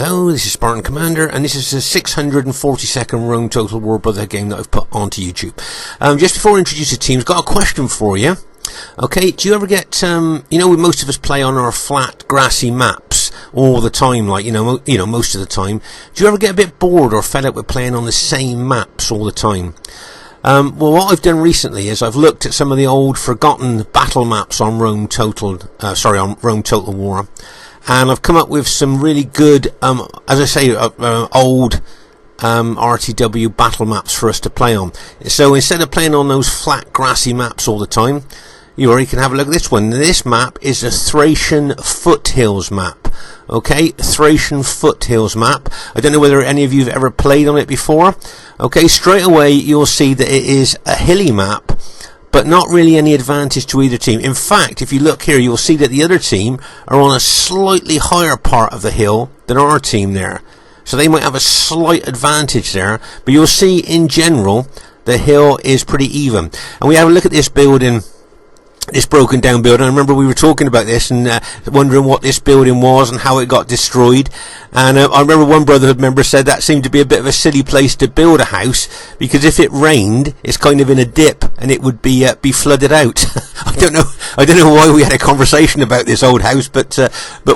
Hello, this is Spartan Commander, and this is the 642nd Rome Total War Brotherhood game that I've put onto YouTube. Just before I introduce the teams, got a question for you. Okay, do you ever get, most of us play on our flat, grassy maps all the time, like, most of the time. Do you ever get a bit bored or fed up with playing on the same maps all the time? Well, what I've done recently is I've looked at some of the old forgotten battle maps on Rome Total War. And I've come up with some really good, old RTW battle maps for us to play on. So instead of playing on those flat, grassy maps all the time, you can have a look at this one. This map is a Thracian foothills map. Okay, Thracian foothills map. I don't know whether any of you have ever played on it before. Okay, straight away you'll see that it is a hilly map, but not really any advantage to either team. In fact, if you look here, you'll see that the other team are on a slightly higher part of the hill than our team there. So they might have a slight advantage there, but you'll see in general, the hill is pretty even. And we have a look at this building, this broken down building. I remember we were talking about this and wondering what this building was and how it got destroyed. And I remember one Brotherhood member said that seemed to be a bit of a silly place to build a house, because if it rained, it's kind of in a dip and it would be flooded out. I don't know why we had a conversation about this old house, but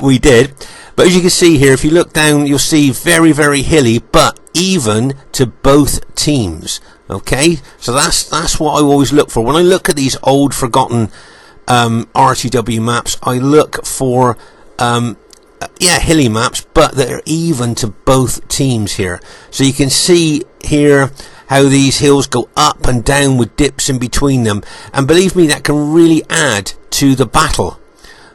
we did. But as you can see here, if you look down, you'll see very, very hilly, but even to both teams. Okay, so that's what I always look for when I look at these old forgotten RTW maps. I look for hilly maps, but that are even to both teams here. So you can see here how these hills go up and down with dips in between them, and believe me, that can really add to the battle.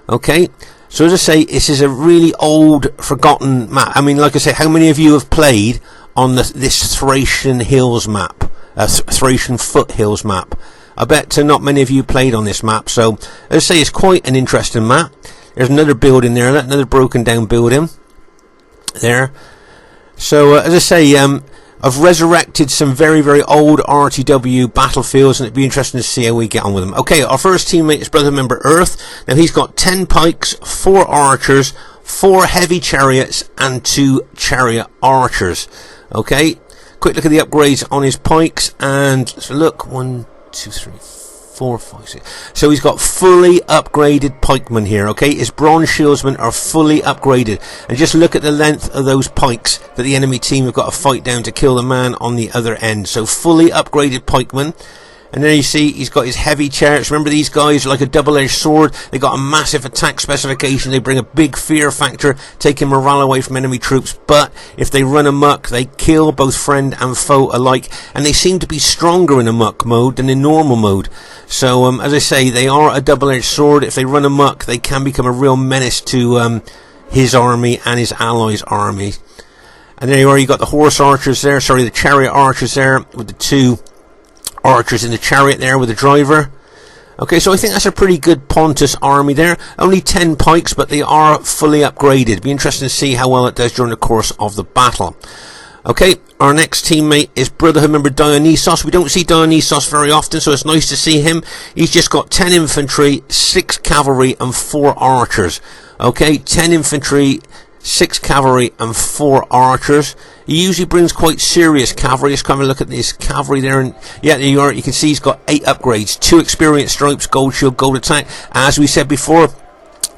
Okay, so as I say, this is a really old forgotten map. I mean, like I say, how many of you have played on this Thracian hills map? Thracian foothills map. I bet not many of you played on this map. So as I say, it's quite an interesting map. There's another building there, another broken down building there. So as I say, I've resurrected some very, very old RTW battlefields, and it'd be interesting to see how we get on with them. Okay, our first teammate is Brother Member Earth. Now he's got 10 pikes, 4 archers, 4 heavy chariots, and 2 chariot archers. Okay, quick look at the upgrades on his pikes, and let's look. 1, 2, 3, 4, 5, 6. So he's got fully upgraded pikemen here. Okay, his bronze shieldsmen are fully upgraded, and just look at the length of those pikes that the enemy team have got to fight down to kill the man on the other end. So fully upgraded pikemen. And then you see he's got his heavy chariots. Remember, these guys are like a double-edged sword. They got a massive attack specification. They bring a big fear factor, taking morale away from enemy troops. But if they run amok, they kill both friend and foe alike. And they seem to be stronger in amok mode than in normal mode. So, as I say, they are a double-edged sword. If they run amok, they can become a real menace to his army and his allies' army. And there you are. You got the horse archers there. Sorry, the chariot archers there with the 2 archers in the chariot there with the driver. Okay, so I think that's a pretty good Pontus army there. Only 10 pikes, but they are fully upgraded. Be interesting to see how well it does during the course of the battle. Okay, our next teammate is Brotherhood member Dionysos. We don't see Dionysos very often, so it's nice to see him. He's just got 10 infantry, 6 cavalry, and 4 archers. Okay, 10 infantry, 6 cavalry, and 4 archers. He usually brings quite serious cavalry. Let's come and look at this cavalry there, and yeah, there you are. You can see he's got 8 upgrades, 2 experience stripes, gold shield, gold attack. As we said before,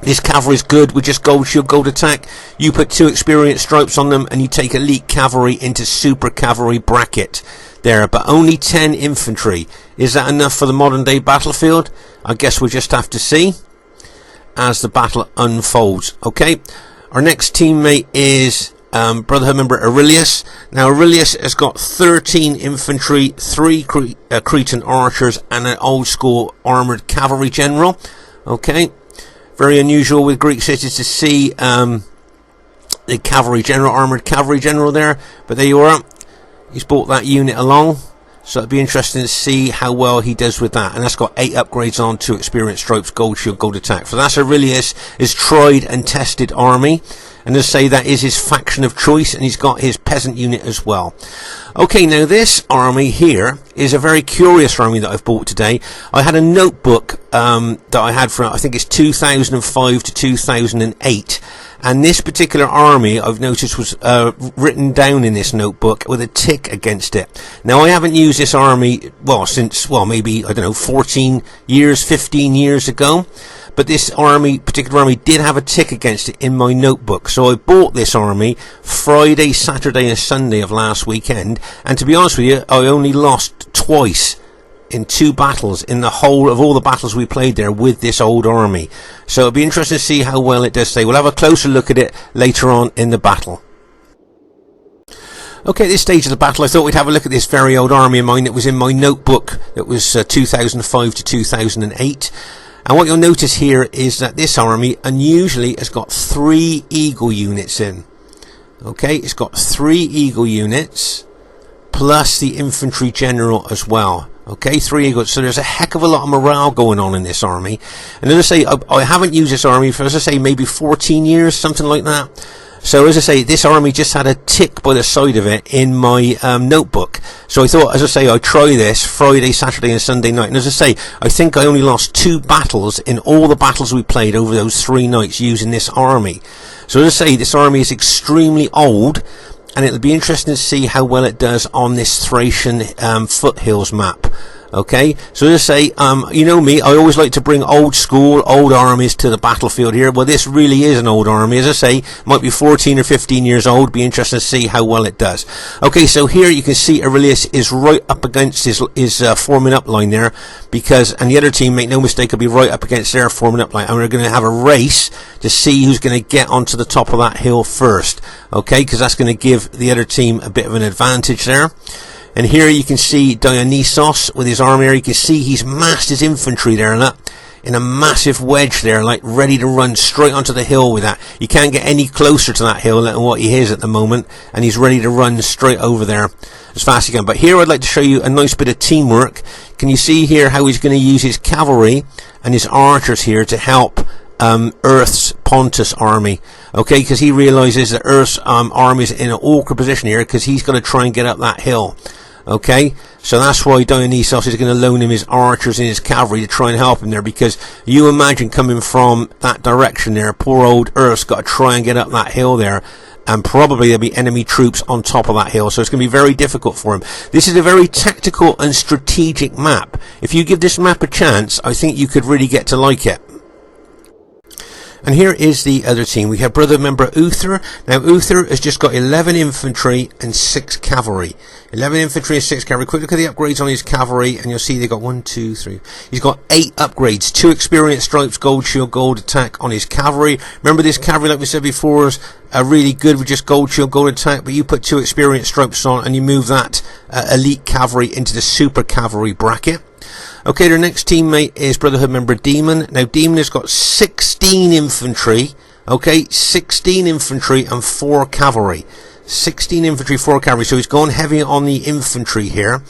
this cavalry is good with just gold shield, gold attack. You put 2 experience stripes on them, and you take elite cavalry into super cavalry bracket there. But only 10 infantry. Is that enough for the modern day battlefield? I guess we'll just have to see as the battle unfolds. Okay, our next teammate is Brotherhood member Aurelius. Now Aurelius has got 13 infantry, 3 Cretan archers, and an old school armoured cavalry general. Okay, very unusual with Greek cities to see the cavalry general, armoured cavalry general there, but there you are. He's brought that unit along, so it'd be interesting to see how well he does with that. And that's got 8 upgrades on, 2 experience stripes, gold shield, gold attack. So that's Aurelius, his tried and tested army. And as I say, that is his faction of choice, and he's got his peasant unit as well. Okay, now this army here is a very curious army that I've bought today. I had a notebook that I had from, I think it's 2005 to 2008. And this particular army, I've noticed, was written down in this notebook with a tick against it. Now, I haven't used this army, well, since, well, maybe, I don't know, 14 years, 15 years ago. But this particular army did have a tick against it in my notebook. So I bought this army Friday, Saturday and Sunday of last weekend. And to be honest with you, I only lost twice in 2 battles in the whole of all the battles we played there with this old army. So it'll be interesting to see how well it does today. We'll have a closer look at it later on in the battle. Okay, at this stage of the battle, I thought we'd have a look at this very old army of mine that was in my notebook that was 2005 to 2008. And what you'll notice here is that this army unusually has got 3 eagle units in. Okay, it's got 3 eagle units plus the infantry general as well. Okay, 3 eagles. So there's a heck of a lot of morale going on in this army. And as I say, I haven't used this army for, as I say, maybe 14 years, something like that. So as I say, this army just had a tick by the side of it in my notebook. So I thought, as I say, I'd try this Friday, Saturday and Sunday night. And as I say, I think I only lost 2 battles in all the battles we played over those 3 nights using this army. So as I say, this army is extremely old, and it'll be interesting to see how well it does on this Thracian foothills map. Okay, so as I say, you know me, I always like to bring old school, old armies to the battlefield here. Well, this really is an old army. As I say, might be 14 or 15 years old. Be interested to see how well it does. Okay, so here you can see Aurelius is right up against his forming up line there, because, and the other team, make no mistake, will be right up against their forming up line, and we're going to have a race to see who's going to get onto the top of that hill first. Okay, because that's going to give the other team a bit of an advantage there. And here you can see Dionysos with his army. You can see he's massed his infantry there, look, in a massive wedge there, like ready to run straight onto the hill with that. You can't get any closer to that hill than what he is at the moment, and he's ready to run straight over there as fast as he can. But here I'd like to show you a nice bit of teamwork. Can you see here how he's going to use his cavalry and his archers here to help Earth's Pontus army? Okay, because he realizes that Earth's army is in an awkward position here, because he's got to try and get up that hill. Okay, so that's why Dionysos is going to loan him his archers and his cavalry to try and help him there, because you imagine coming from that direction there, poor old Earth's got to try and get up that hill there, and probably there'll be enemy troops on top of that hill, so it's going to be very difficult for him. This is a very tactical and strategic map. If you give this map a chance, I think you could really get to like it. And here is the other team. We have brother member Uther. Now Uther has just got 11 infantry and 6 cavalry. 11 infantry and 6 cavalry. Quick look at the upgrades on his cavalry, and you'll see they've got 1, 2, 3. He's got 8 upgrades. 2 experience stripes, gold shield, gold attack on his cavalry. Remember, this cavalry, like we said before, is really good with just gold shield, gold attack, but you put 2 experience stripes on and you move that elite cavalry into the super cavalry bracket. Okay, their next teammate is Brotherhood member Demon. Now Demon has got 16 infantry. Okay, 16 infantry and 4 cavalry. 16 infantry, 4 cavalry. So he's gone heavy on the infantry here.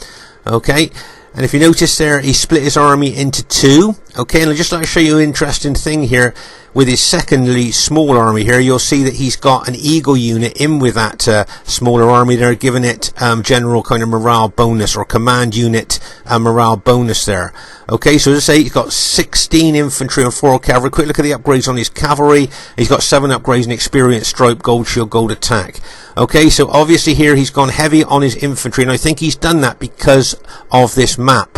Okay, and if you notice there, he split his army into 2. Okay, and I'll just like to show you an interesting thing here. With his secondly small army here, you'll see that he's got an eagle unit in with that smaller army there, giving it general kind of morale bonus, or command unit morale bonus there. Okay, so as I say, he's got 16 infantry and 4 cavalry. Quick look at the upgrades on his cavalry. He's got 7 upgrades in experience stripe, gold shield, gold attack. Okay, so obviously here he's gone heavy on his infantry, and I think he's done that because of this map.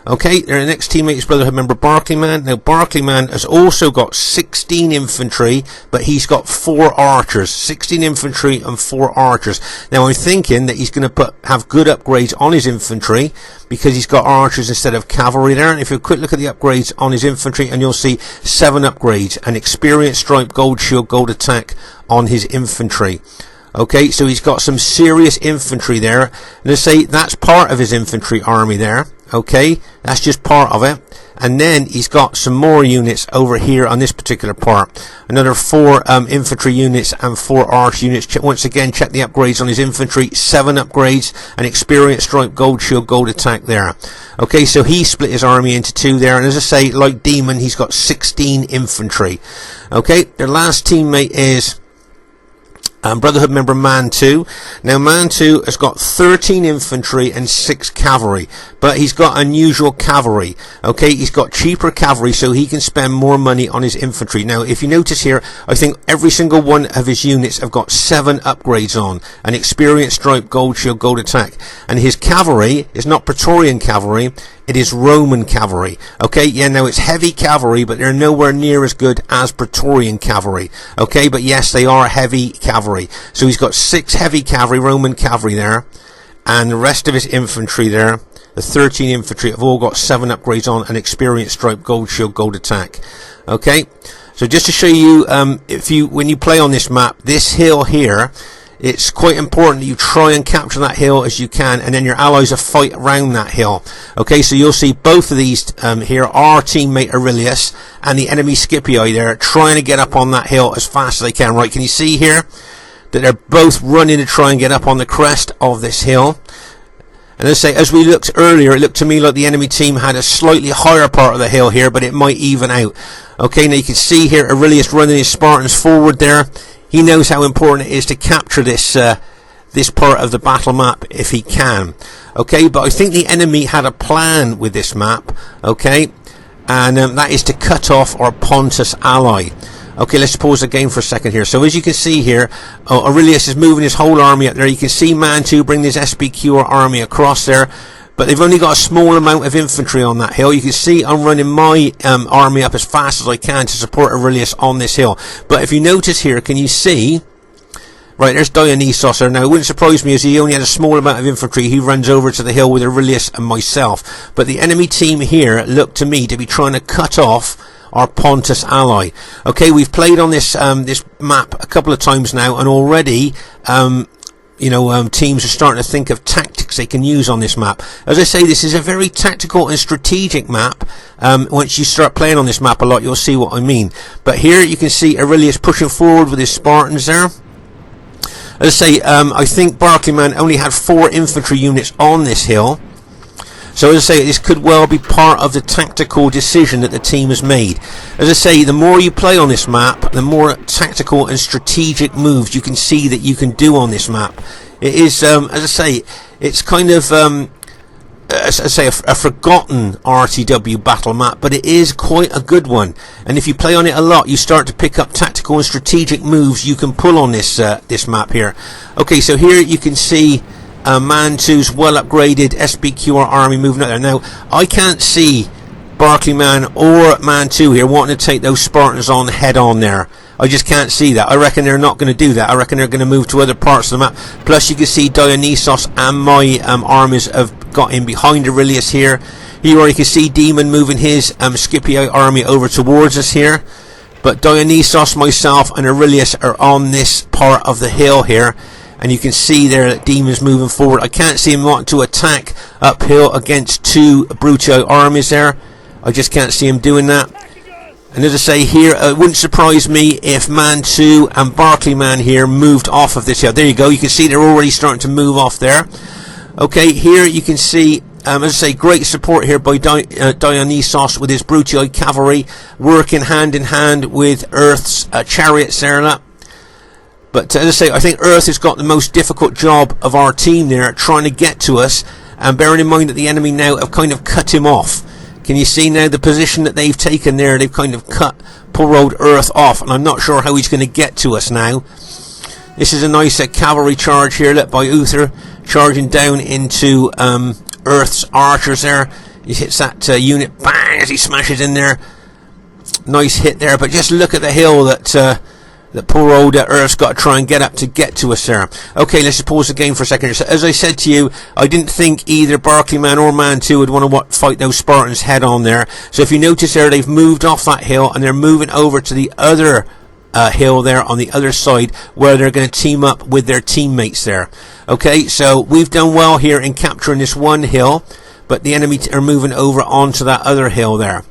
Okay, their next teammate is Brotherhood member Barclayman. Now Barclayman has also got 16 infantry, but he's got 4 archers. 16 infantry and 4 archers. Now I'm thinking that he's going to have good upgrades on his infantry, because he's got archers instead of cavalry there. And if you quick look at the upgrades on his infantry, and you'll see 7 upgrades, and experience stripe, gold shield, gold attack on his infantry. Okay, so he's got some serious infantry there. Let's say that's part of his infantry army there. Okay, that's just part of it. And then he's got some more units over here on this particular part. Another 4 infantry units and 4 arch units. Once again, check the upgrades on his infantry. 7 upgrades, and experience stripe, gold shield, gold attack there. Okay, so he split his army into 2 there. And as I say, like Demon, he's got 16 infantry. Okay, their last teammate is Brotherhood member Man 2. Now Man 2 has got 13 infantry and 6 cavalry, but he's got unusual cavalry. Okay, he's got cheaper cavalry, so he can spend more money on his infantry. Now if you notice here, I think every single one of his units have got 7 upgrades on: an experience, stripe, gold shield, gold attack. And his cavalry is not Praetorian cavalry, it is Roman cavalry. Okay, yeah, now it's heavy cavalry, but they're nowhere near as good as Praetorian cavalry. Okay, but yes, they are heavy cavalry. So he's got 6 heavy cavalry, Roman cavalry there, and the rest of his infantry there, the 13 infantry, have all got 7 upgrades on: an experience, stripe, gold shield, gold attack. Okay, so just to show you, when you play on this map, this hill here, it's quite important that you try and capture that hill as you can, and then your allies will fight around that hill. Okay, so you'll see both of these here, our teammate Aurelius and the enemy Scipii there, trying to get up on that hill as fast as they can. Right, can you see here that they're both running to try and get up on the crest of this hill? And as I say, as we looked earlier, it looked to me like the enemy team had a slightly higher part of the hill here, but it might even out. Okay, now you can see here Aurelius running his Spartans forward there. He knows how important it is to capture this this part of the battle map if he can. Okay, but I think the enemy had a plan with this map. Okay, and that is to cut off our Pontus ally. Okay, let's pause the game for a second here. So as you can see here, Aurelius is moving his whole army up there. You can see Man 2 bring his SBQ army across there, but they've only got a small amount of infantry on that hill. You can see I'm running my army up as fast as I can to support Aurelius on this hill. But if you notice here, can you see? Right, there's Dionysos there. Now, it wouldn't surprise me as he only had a small amount of infantry. He runs over to the hill with Aurelius and myself. But the enemy team here looked to me to be trying to cut off our Pontus ally. Okay, we've played on this this map a couple of times now, and already teams are starting to think of tactics they can use on this map. As I say, this is a very tactical and strategic map. Once you start playing on this map a lot, you'll see what I mean. But here you can see Aurelius pushing forward with his Spartans there. As I say, I think Barclayman only had 4 infantry units on this hill. So as I say, this could well be part of the tactical decision that the team has made. As I say, the more you play on this map, the more tactical and strategic moves you can see that you can do on this map. It is, as I say, it's kind of, as I say, a forgotten RTW battle map, but it is quite a good one. And if you play on it a lot, you start to pick up tactical and strategic moves you can pull on this this map here. Okay, so here you can see Man 2's well upgraded SBQR army moving out there. Now, I can't see Barclayman or Man 2 here wanting to take those Spartans on head on there. I just can't see that. I reckon they're not going to do that. I reckon they're going to move to other parts of the map. Plus, you can see Dionysos and my armies have got in behind Aurelius here. Here you can see Demon moving his Scipii army over towards us here. But Dionysos, myself, and Aurelius are on this part of the hill here. And you can see there that Demon's moving forward. I can't see him wanting to attack uphill against 2 Brutio armies there. I just can't see him doing that. And as I say here, it wouldn't surprise me if Man 2 and Barclayman here moved off of this hill. There you go. You can see they're already starting to move off there. Okay, here you can see, as I say, great support here by Dionysos with his Brutio cavalry, working hand in hand with Earth's chariots there. But as I say, I think Earth has got the most difficult job of our team there, trying to get to us, and bearing in mind that the enemy now have kind of cut him off. Can you see now the position that they've taken there? They've kind of cut poor old Earth off, and I'm not sure how he's going to get to us now. This is a nice cavalry charge here, led by Uther, charging down into Earth's archers there. He hits that unit, bang, as he smashes in there. Nice hit there, but just look at the hill that poor old Earth's got to try and get up to get to us there. Okay, let's just pause the game for a second. So, as I said to you, I didn't think either Barclayman or Man 2 would want to fight those Spartans head on there. So if you notice there, they've moved off that hill and they're moving over to the other hill there on the other side, where they're going to team up with their teammates there. Okay, so we've done well here in capturing this one hill, but the enemy are moving over onto that other hill there.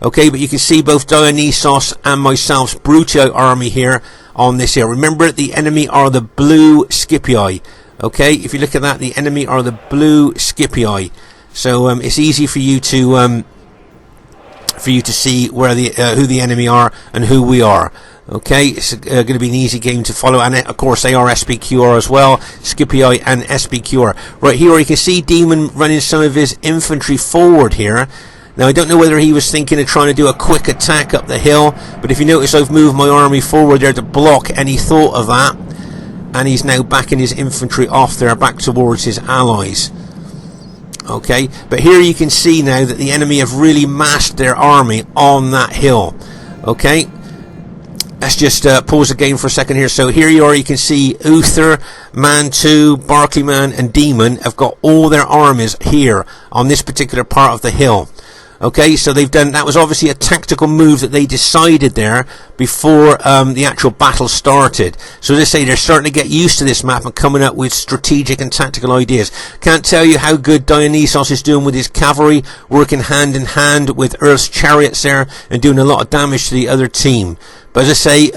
Okay, but you can see both Dionysos and myself's Brutio army here on this hill. Remember, the enemy are the blue Scipii. Okay, if you look at that, the enemy are the blue Scipii. So it's easy for you to see where the who the enemy are and who we are. Okay, it's going to be an easy game to follow, and of course they are SPQR as well, Scipii and SPQR. Right here you can see Demon running some of his infantry forward here. Now I don't know whether he was thinking of trying to do a quick attack up the hill, but if you notice I've moved my army forward there to block any thought of that, and he's now backing his infantry off there back towards his allies. Okay, but here you can see now that the enemy have really massed their army on that hill. Okay, let's just pause the game for a second here. So here you are, you can see Uther, Mantu, Barclayman and Demon have got all their armies here on this particular part of the hill. Okay, so they've done, that was obviously a tactical move that they decided there before the actual battle started. So as I say, they're starting to get used to this map and coming up with strategic and tactical ideas. Can't tell you how good Dionysos is doing with his cavalry, working hand in hand with Earth's chariots there and doing a lot of damage to the other team. But as I say,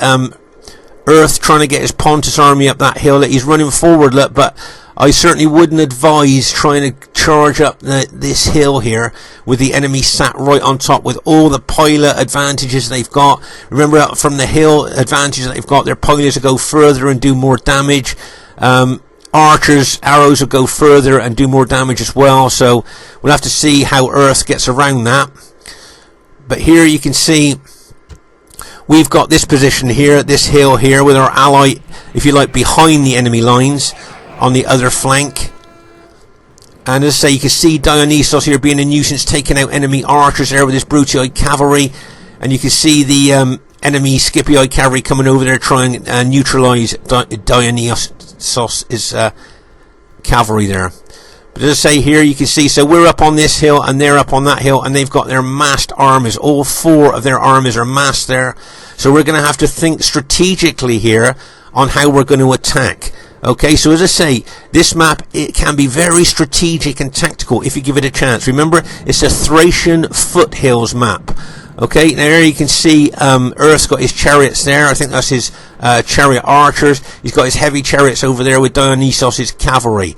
Earth trying to get his Pontus army up that hill. He's running forward, look, but I certainly wouldn't advise trying to charge up this hill here with the enemy sat right on top with all the pilot advantages they've got. Remember, from the hill advantage that they've got, their pilots will go further and do more damage. Archers' arrows will go further and do more damage as well. So we'll have to see how Earth gets around that. But here you can see we've got this position here, this hill here, with our ally, if you like, behind the enemy lines on the other flank. And as I say, you can see Dionysos here being a nuisance, taking out enemy archers there with his Brutii cavalry, and you can see the enemy Scipii cavalry coming over there trying and neutralise Dionysos' cavalry there. But as I say, here you can see, so we're up on this hill and they're up on that hill, and they've got their massed armies. All four of their armies are massed there. So we're going to have to think strategically here on how we're going to attack. Okay, so as I say, this map, it can be very strategic and tactical if you give it a chance. Remember, it's a Thracian foothills map. Okay, now here you can see Earth's got his chariots there. I think that's his chariot archers. He's got his heavy chariots over there with Dionysos' cavalry.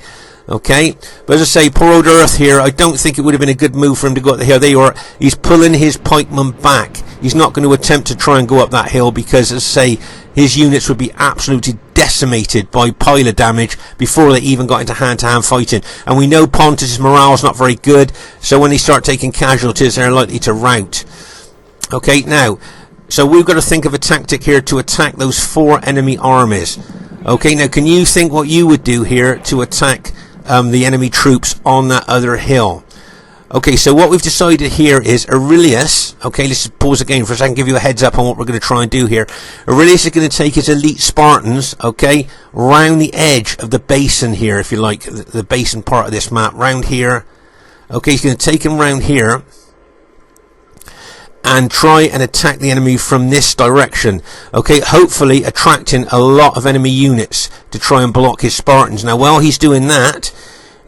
Okay, but as I say, poor old Earth here, I don't think it would have been a good move for him to go up the hill. There you are, he's pulling his pikemen back. He's not going to attempt to try and go up that hill because, as I say, his units would be absolutely decimated by pilot damage before they even got into hand-to-hand fighting. And we know Pontus' morale is not very good, so when they start taking casualties, they're likely to rout. Okay, now, so we've got to think of a tactic here to attack those four enemy armies. Okay, now can you think what you would do here to attack the enemy troops on that other hill? Okay, so what we've decided here is Aurelius. Okay, let's just pause the game for a second, give you a heads up on what we're going to try and do here. Aurelius is going to take his elite Spartans, okay, round the edge of the basin here, if you like, the basin part of this map, round here. Okay, he's going to take him round here and try and attack the enemy from this direction. Okay, hopefully attracting a lot of enemy units to try and block his Spartans. Now, while he's doing that,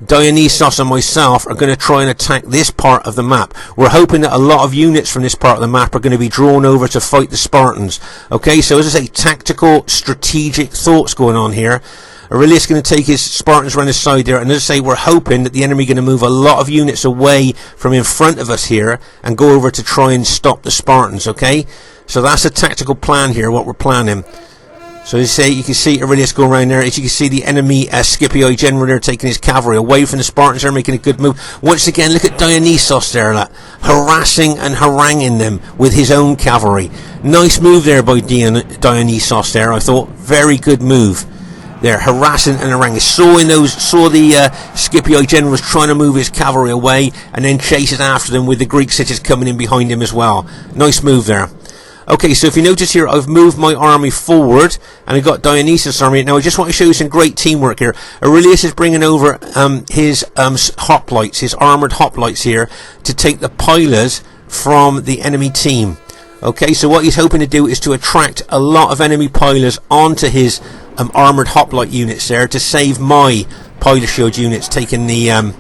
Dionysos and myself are going to try and attack this part of the map. We're hoping that a lot of units from this part of the map are going to be drawn over to fight the Spartans. Okay, so as I say, tactical, strategic thoughts going on here. Aurelius is going to take his Spartans around his side there, and as I say, we're hoping that the enemy are going to move a lot of units away from in front of us here and go over to try and stop the Spartans. Okay, so that's a tactical plan here, what we're planning. So as I say, you can see Aurelius going around there. As you can see, the enemy Scipii general there taking his cavalry away from the Spartans. They're making a good move. Once again, look at Dionysos there, like, harassing and haranguing them with his own cavalry. Nice move there by Dionysos there, I thought. Very good move. They're harassing and haranguing. Saw the Scipii generals trying to move his cavalry away, and then chases after them with the Greek cities coming in behind him as well. Nice move there. Okay, so if you notice here, I've moved my army forward, and I've got Dionysus' army. Now, I just want to show you some great teamwork here. Aurelius is bringing over his hoplites, his armoured hoplites here, to take the pylons from the enemy team. Okay, so what he's hoping to do is to attract a lot of enemy pylons onto his armoured hoplite units there, to save my pilot shield units taking the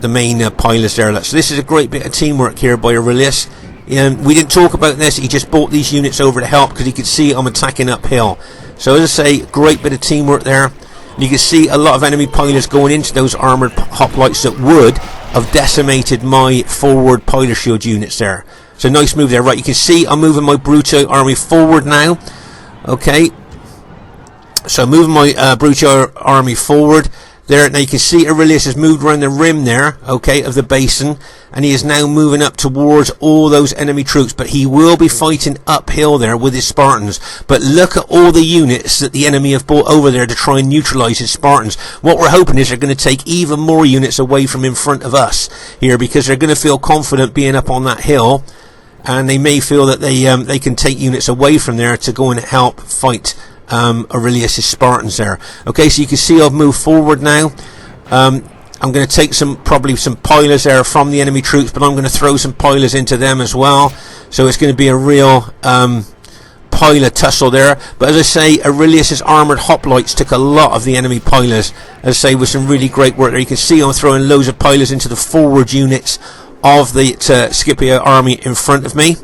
main pylons there. So this is a great bit of teamwork here by Aurelius. We didn't talk about this, he just brought these units over to help because he could see I'm attacking uphill. So as I say, great bit of teamwork there. And you can see a lot of enemy pilots going into those armoured hoplites that would have decimated my forward pilot shield units there. So nice move there. Right, you can see I'm moving my Brutio army forward now. Okay, so moving my Brutio army forward there. Now you can see Aurelius has moved around the rim there, okay, of the basin, and he is now moving up towards all those enemy troops, but he will be fighting uphill there with his Spartans. But look at all the units that the enemy have brought over there to try and neutralize his Spartans. What we're hoping is they're going to take even more units away from in front of us here, because they're going to feel confident being up on that hill, and they may feel that they can take units away from there to go and help fight Aurelius' Spartans there. Okay, so you can see I've moved forward now. I'm going to take probably some pilers there from the enemy troops, but I'm going to throw some pilers into them as well. So it's going to be a real piler tussle there. But as I say, Aurelius' armoured hoplites took a lot of the enemy pilers, as I say, with some really great work there. You can see I'm throwing loads of pilers into the forward units of the Scipio army in front of me.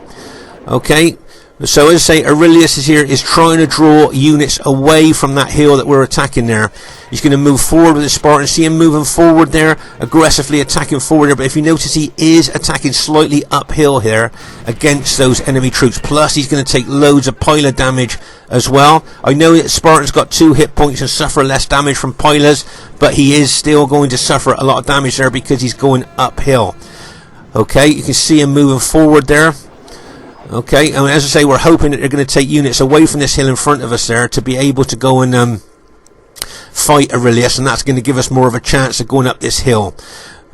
Okay, so as I say, Aurelius is trying to draw units away from that hill that we're attacking there. He's going to move forward with the Spartans. See him moving forward there, aggressively attacking forward there. But if you notice, he is attacking slightly uphill here against those enemy troops. Plus, he's going to take loads of piler damage as well. I know that Spartan's got 2 hit points and suffer less damage from pilers, but he is still going to suffer a lot of damage there because he's going uphill. Okay, you can see him moving forward there. Okay, and as I say, we're hoping that they're going to take units away from this hill in front of us there to be able to go and fight Aurelius, and that's going to give us more of a chance of going up this hill.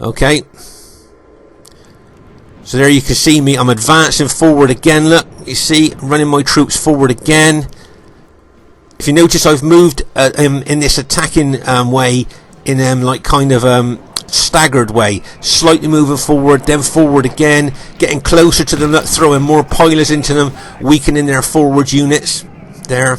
Okay, so there you can see me. I'm advancing forward again. Look, you see, running my troops forward again. If you notice, I've moved in this attacking way, in like kind of staggered way, slightly moving forward, then forward again, getting closer to them, throwing more pilers into them, weakening their forward units there.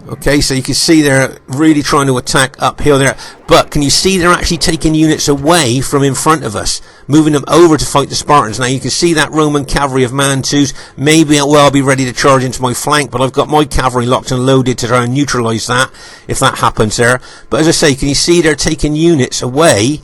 Okay, so you can see they're really trying to attack uphill there, but can you see they're actually taking units away from in front of us, moving them over to fight the Spartans. Now you can see that Roman cavalry of Mantus maybe well be ready to charge into my flank, but I've got my cavalry locked and loaded to try and neutralize that if that happens there. But as I say, can you see they're taking units away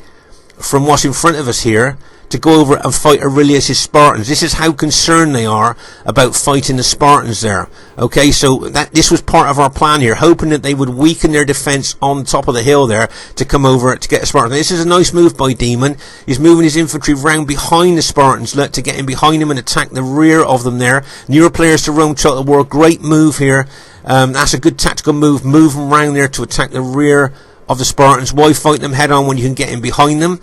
from what's in front of us here to go over and fight Aurelius' Spartans? This is how concerned they are about fighting the Spartans there. Okay, so this was part of our plan here, hoping that they would weaken their defense on top of the hill there to come over to get the Spartans. Now, this is a nice move by Demon. He's moving his infantry round behind the Spartans, to get in behind them and attack the rear of them there. Newer players to Rome Total War, great move here. That's a good tactical move, moving around there to attack the rear of the Spartans. Why fight them head on when you can get in behind them?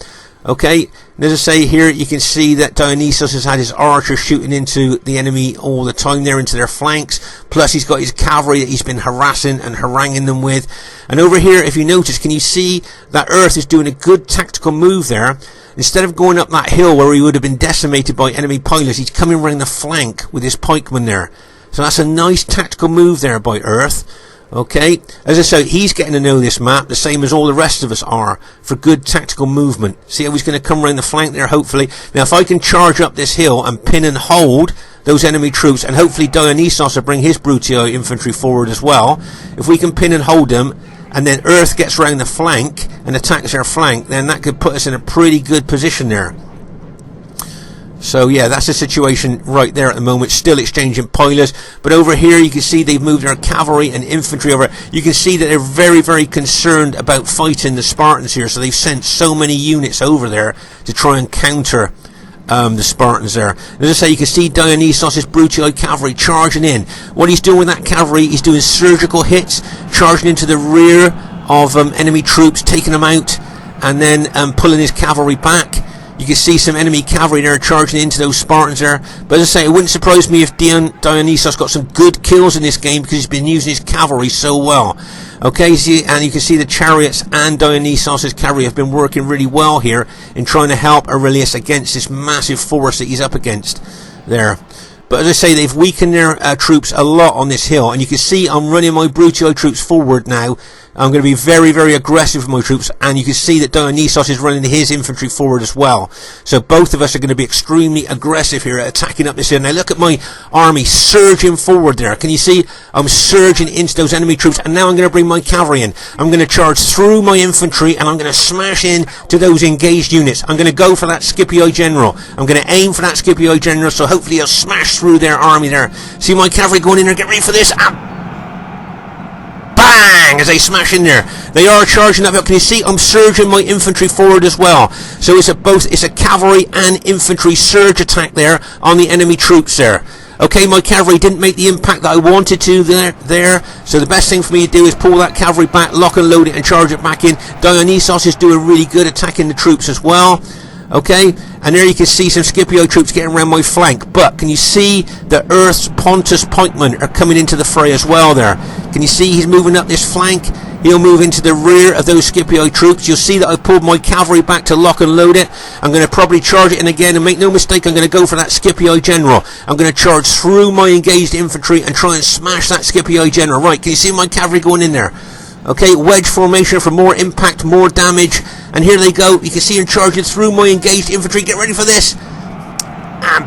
Okay, and as I say here, you can see that Dionysos has had his archers shooting into the enemy all the time there, into their flanks, plus he's got his cavalry that he's been harassing and haranguing them with. And over here, if you notice, can you see that Earth is doing a good tactical move there? Instead of going up that hill where he would have been decimated by enemy pilots, he's coming around the flank with his pikemen there. So that's a nice tactical move there by Earth. Okay, as I say, he's getting to know this map the same as all the rest of us are, for good tactical movement. See how he's going to come around the flank there, hopefully. Now if I can charge up this hill and pin and hold those enemy troops, and hopefully Dionysos will bring his Brutio infantry forward as well, if we can pin and hold them, and then Earth gets around the flank and attacks our flank, then that could put us in a pretty good position there. So yeah, that's the situation right there at the moment, still exchanging pilers. But over here you can see they've moved their cavalry and infantry over. You can see that they're very, very concerned about fighting the Spartans here, so they've sent so many units over there to try and counter the Spartans there. As I say, you can see Dionysos' Brutii cavalry charging in. What he's doing with that cavalry, he's doing surgical hits, charging into the rear of enemy troops, taking them out, and then pulling his cavalry back. You can see some enemy cavalry there charging into those Spartans there. But as I say, it wouldn't surprise me if Dionysos got some good kills in this game, because he's been using his cavalry so well. Okay, and you can see the chariots and Dionysos' cavalry have been working really well here in trying to help Aurelius against this massive force that he's up against there. But as I say, they've weakened their troops a lot on this hill, and you can see I'm running my Brutii troops forward now. I'm going to be very, very aggressive with my troops, and you can see that Dionysos is running his infantry forward as well. So both of us are going to be extremely aggressive here at attacking up this hill. Now look at my army surging forward there. Can you see I'm surging into those enemy troops, and now I'm going to bring my cavalry in. I'm going to charge through my infantry, and I'm going to smash in to those engaged units. I'm going to go for that Scipio general. I'm going to aim for that Scipio general, so hopefully he'll smash through their army there. See my cavalry going in there. Get ready for this. Bang! As they smash in there. They are charging up. Can you see I'm surging my infantry forward as well? So it's a cavalry and infantry surge attack there on the enemy troops there. Okay, my cavalry didn't make the impact that I wanted to there. So the best thing for me to do is pull that cavalry back, lock and load it, and charge it back in. Dionysos is doing really good attacking the troops as well. Okay, and there you can see some Scipio troops getting around my flank. But can you see the Earth's Pontus pikemen are coming into the fray as well there? Can you see he's moving up this flank? He'll move into the rear of those Scipio troops. You'll see that I pulled my cavalry back to lock and load it. I'm going to probably charge it in again, and make no mistake, I'm going to go for that Scipio general. I'm going to charge through my engaged infantry and try and smash that Scipio general. Right, can you see my cavalry going in there? Okay, wedge formation for more impact, more damage. And here they go. You can see them charging through my engaged infantry. Get ready for this. And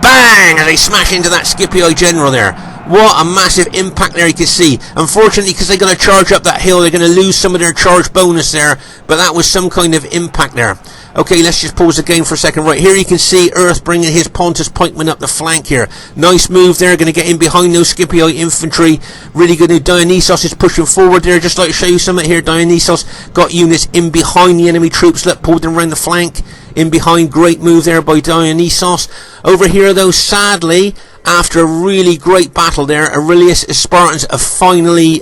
bang! As they smash into that Scipio general there. What a massive impact there, you can see. Unfortunately, because they're going to charge up that hill, they're going to lose some of their charge bonus there. But that was some kind of impact there. Okay, let's just pause the game for a second. Right, here you can see Earth bringing his Pontus pikemen up the flank here. Nice move there, going to get in behind those Scipio infantry. Really good. Dionysos is pushing forward there. Just like to show you something here. Dionysos got units in behind the enemy troops. Look, pulled them around the flank. In behind, great move there by Dionysos. Over here though, sadly, after a really great battle there, Aurelius' Spartans have finally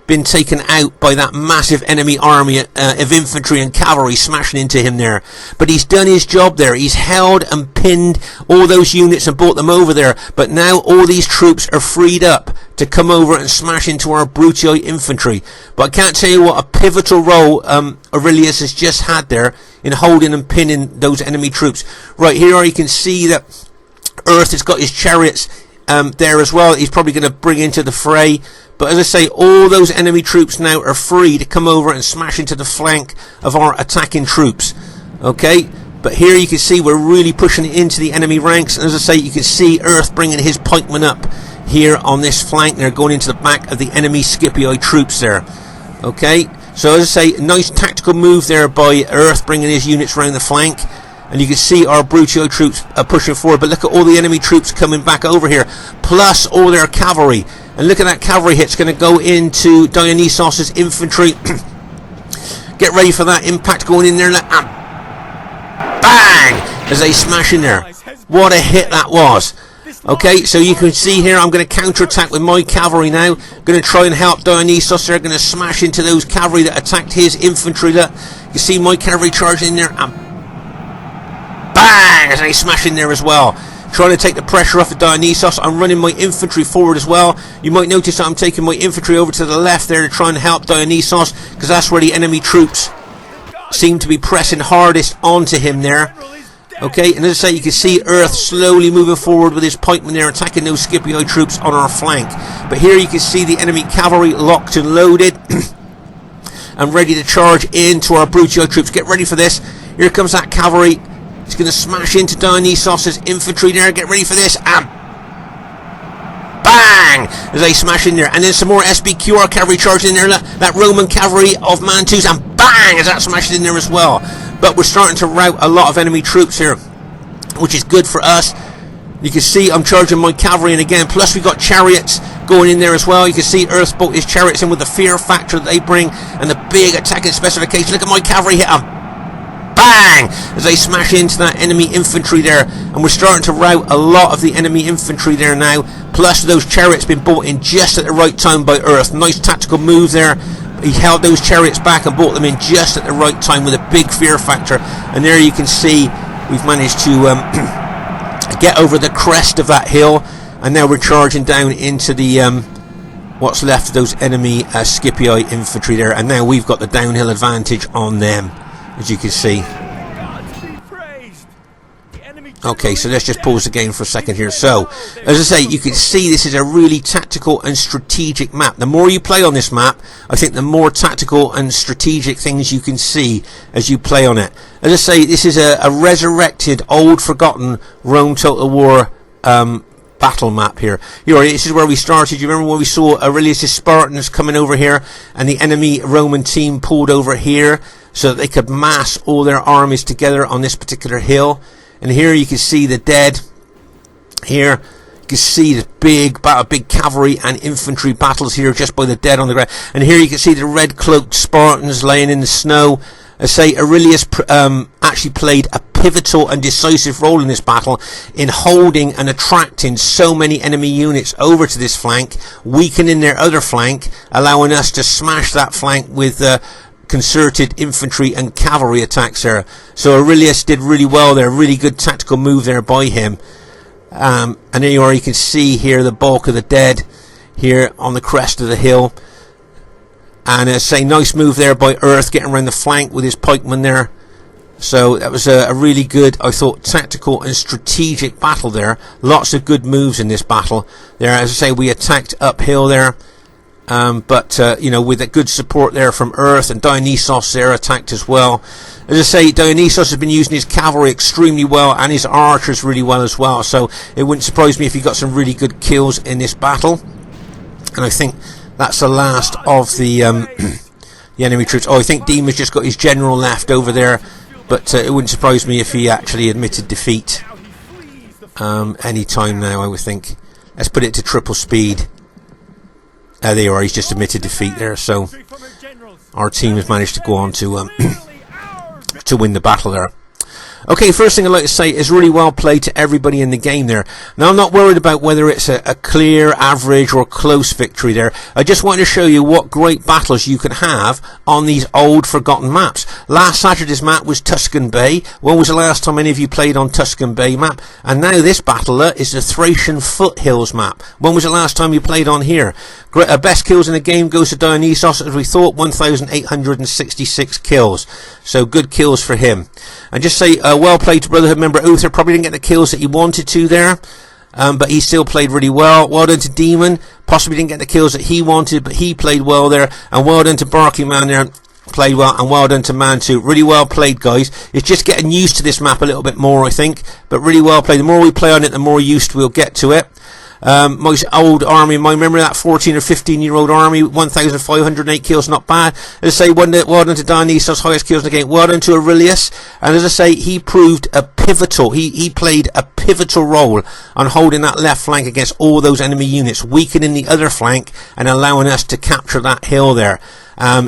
been taken out by that massive enemy army of infantry and cavalry smashing into him there. But he's done his job there. He's held and pinned all those units and brought them over there. But now all these troops are freed up to come over and smash into our Brutii infantry. But I can't tell you what a pivotal role Aurelius has just had there in holding and pinning those enemy troops. Right, here you can see that Earth has got his chariots there as well. He's probably going to bring into the fray. But as I say, all those enemy troops now are free to come over and smash into the flank of our attacking troops. Okay, but here you can see we're really pushing it into the enemy ranks. And as I say, you can see Earth bringing his pikemen up here on this flank. They're going into the back of the enemy Scipio troops there. Okay, so as I say, nice tactical move there by Earth bringing his units around the flank. And you can see our Brutii troops are pushing forward. But look at all the enemy troops coming back over here, plus all their cavalry. And look at that cavalry hit's going to go into Dionysos' infantry. Get ready for that impact going in there. And bang! As they smash in there. What a hit that was. Okay, so you can see here I'm going to counter-attack with my cavalry now. Going to try and help Dionysos. They're going to smash into those cavalry that attacked his infantry. Look, you can see my cavalry charging in there. And bang! As they smash in there as well. Trying to take the pressure off of Dionysos. I'm running my infantry forward as well. You might notice that I'm taking my infantry over to the left there to try and help Dionysos, because that's where the enemy troops seem to be pressing hardest onto him there. Okay, and as I say, you can see Earth slowly moving forward with his pikemen there, attacking those Scipio troops on our flank. But here you can see the enemy cavalry locked and loaded and ready to charge into our Brutii troops. Get ready for this. Here comes that cavalry. It's going to smash into Dionysos' infantry there. Get ready for this. And bang! As they smash in there. And then some more SBQR cavalry charging in there. That Roman cavalry of Mantus. And bang! As that smashed in there as well. But we're starting to rout a lot of enemy troops here, which is good for us. You can see I'm charging my cavalry in again. Plus we've got chariots going in there as well. You can see Earth brought his chariots in with the fear factor that they bring and the big attacking specification. Look at my cavalry hit them. Bang! As they smash into that enemy infantry there. And we're starting to rout a lot of the enemy infantry there now. Plus those chariots been brought in just at the right time by Earth. Nice tactical move there. He held those chariots back and brought them in just at the right time with a big fear factor. And there you can see we've managed to get over the crest of that hill. And now we're charging down into the what's left of those enemy Scipii infantry there. And now we've got the downhill advantage on them, as you can see. Okay, so let's just pause the game for a second here. So, as I say, you can see this is a really tactical and strategic map. The more you play on this map, I think the more tactical and strategic things you can see as you play on it. As I say, this is a resurrected, old, forgotten Rome Total War battle map here. This is where we started. You remember when we saw Aurelius' Spartans coming over here, and the enemy Roman team pulled over here so that they could mass all their armies together on this particular hill. And here you can see the dead. Here you can see the big cavalry and infantry battles here just by the dead on the ground. And here you can see the red-cloaked Spartans laying in the snow. I say Aurelius actually played a pivotal and decisive role in this battle in holding and attracting so many enemy units over to this flank, weakening their other flank, allowing us to smash that flank with concerted infantry and cavalry attacks there. So Aurelius did really well there, really good tactical move there by him. And there you are, you can see here the bulk of the dead here on the crest of the hill. And say nice move there by Earth, getting around the flank with his pikemen there. So that was a really good, I thought, tactical and strategic battle there. Lots of good moves in this battle there. As I say, we attacked uphill there. But with a good support there from Earth, and Dionysos there attacked as well. As I say, Dionysos has been using his cavalry extremely well and his archers really well as well. So it wouldn't surprise me if he got some really good kills in this battle. And I think that's the last of the enemy troops. Oh, I think Demas just got his general left over there. But it wouldn't surprise me if he actually admitted defeat any time now, I would think. Let's put it to triple speed. There you are, he's just admitted defeat there, so our team has managed to go on to win the battle there. Okay, first thing I'd like to say is really well played to everybody in the game there. Now, I'm not worried about whether it's a clear, average or close victory there. I just want to show you what great battles you can have on these old, forgotten maps. Last Saturday's map was Tuscan Bay. When was the last time any of you played on Tuscan Bay map? And now this battle is the Thracian foothills map. When was the last time you played on here? Best kills in the game goes to Dionysos, as we thought, 1,866 kills. So good kills for him. And just say well played to Brotherhood member Uther. Probably didn't get the kills that he wanted to there, but he still played really well. Well done to Demon. Possibly didn't get the kills that he wanted, but he played well there. And well done to Barkley Man there. Played well, and well done to Man too. Really well played, guys. It's just getting used to this map a little bit more, I think, but really well played. The more we play on it, the more used we'll get to it. My old army, my memory, that 14 or 15 year old army, 1,508 kills, not bad. As I say, well done to Dionysos, highest kills in the game. Well done to Aurelius, and as I say, he proved a pivotal, he played a pivotal role on holding that left flank against all those enemy units, weakening the other flank and allowing us to capture that hill there.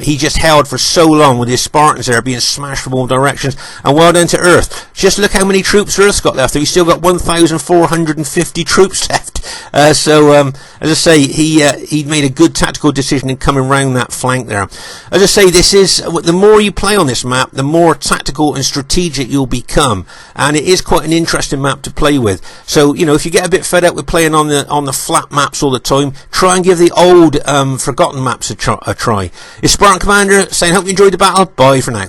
He just held for so long with his Spartans there being smashed from all directions. And well done to Earth. Just look how many troops Earth's got left. He's still got 1,450 troops left. As I say, he made a good tactical decision in coming round that flank there. As I say, this is, the more you play on this map, the more tactical and strategic you'll become. And it is quite an interesting map to play with. So, if you get a bit fed up with playing on the flat maps all the time, try and give the old, forgotten maps a try. It's Spartan Commander saying, hope you enjoyed the battle. Bye for now.